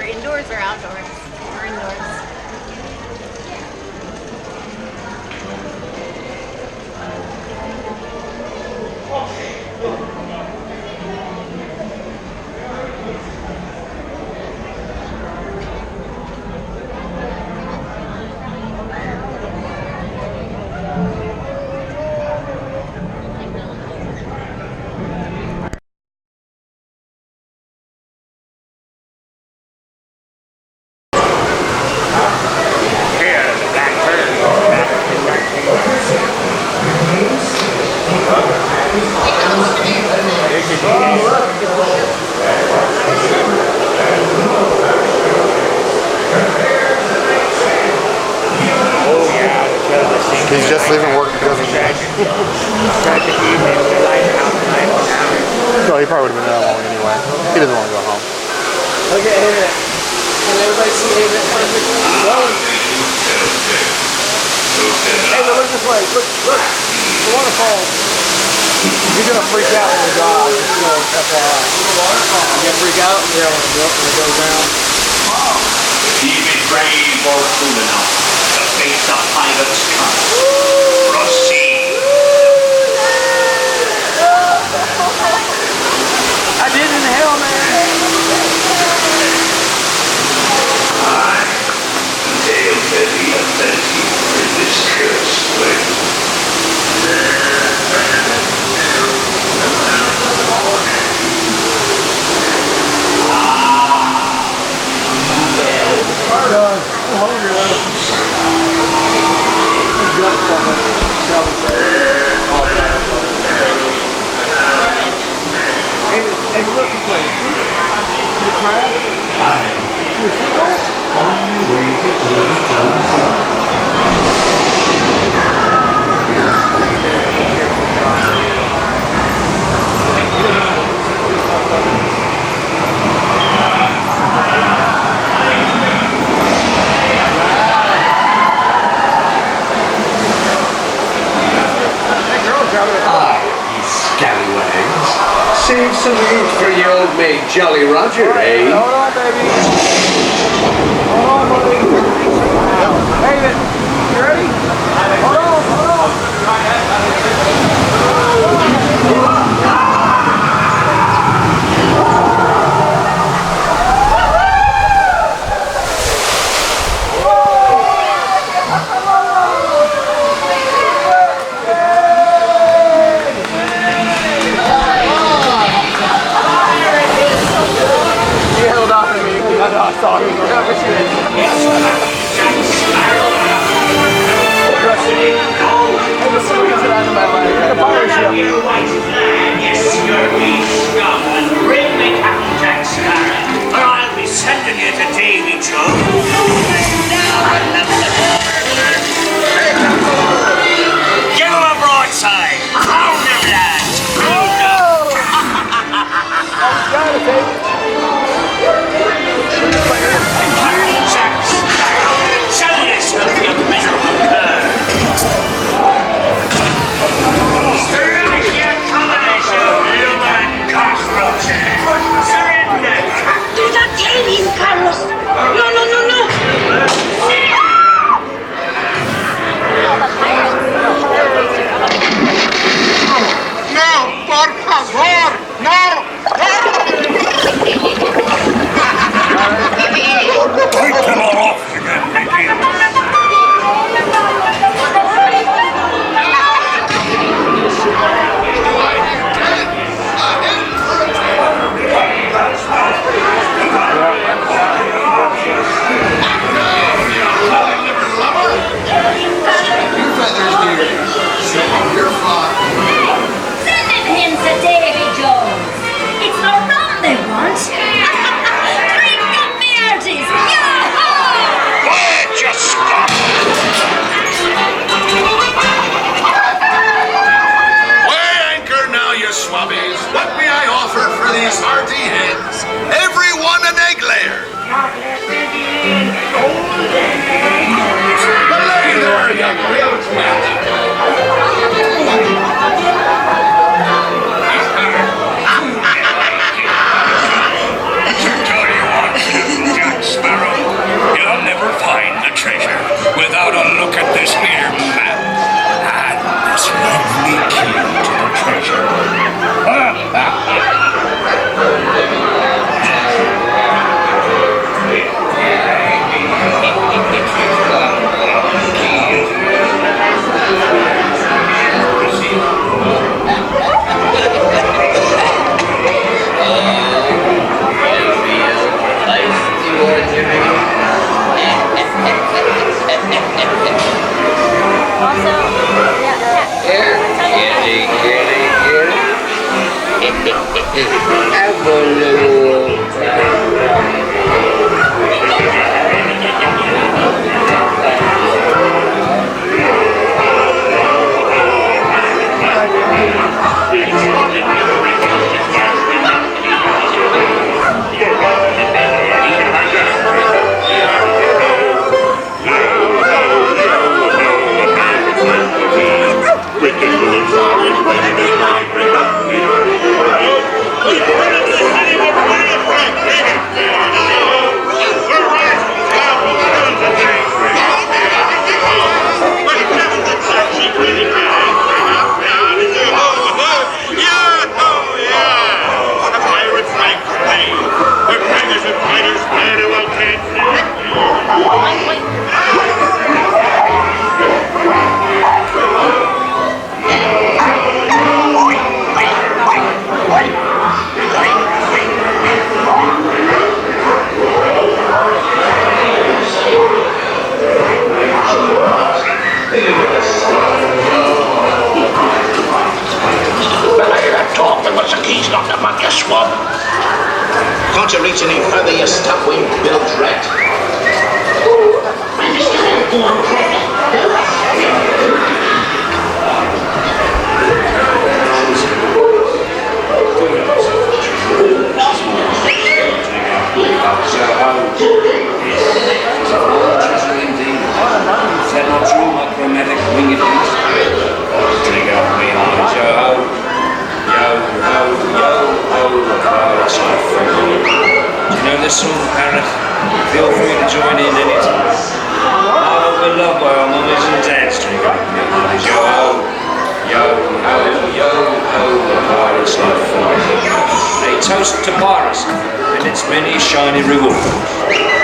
Indoors or outdoors? Or indoors? He's just leaving work because of that. No, he probably would have been there that long anyway. He doesn't want to go home. Look at Ava. Can everybody see Ava? Ava, look this way. Look. The waterfall. You're going to freak out when we drive. Just go FYI. You're going to freak out? Yeah, when it goes down. Keep it brave or cool enough to face the pilot's cut. Proceed. I did inhale, man. I take heavy offense in this cursed way. Hey, look this way. The crab? You see that? Save some meat for your old mate, Jolly Roger, eh? Hold on, baby. Hold on, buddy. David, you ready? Hold on. Show yourself, you miserable cur! there, young tell you what, Jack Sparrow, you'll never find the treasure without a look at this here map and this lovely key to the treasure. Also, Can't you reach any further, you stuff-winged bilge rat? Is that not true, my chromatic winged beast? Dig up me eyes, yo-ho. Yo-ho, yo-ho, parrot's my friend. Do you know this song, parrot? Feel free to join in anytime. Oh, we love by our mummies and dads. Dig up me eyes, yo-ho. Yo-ho, yo-ho, parrot's my friend. A toast to Paris and its many shiny rewards.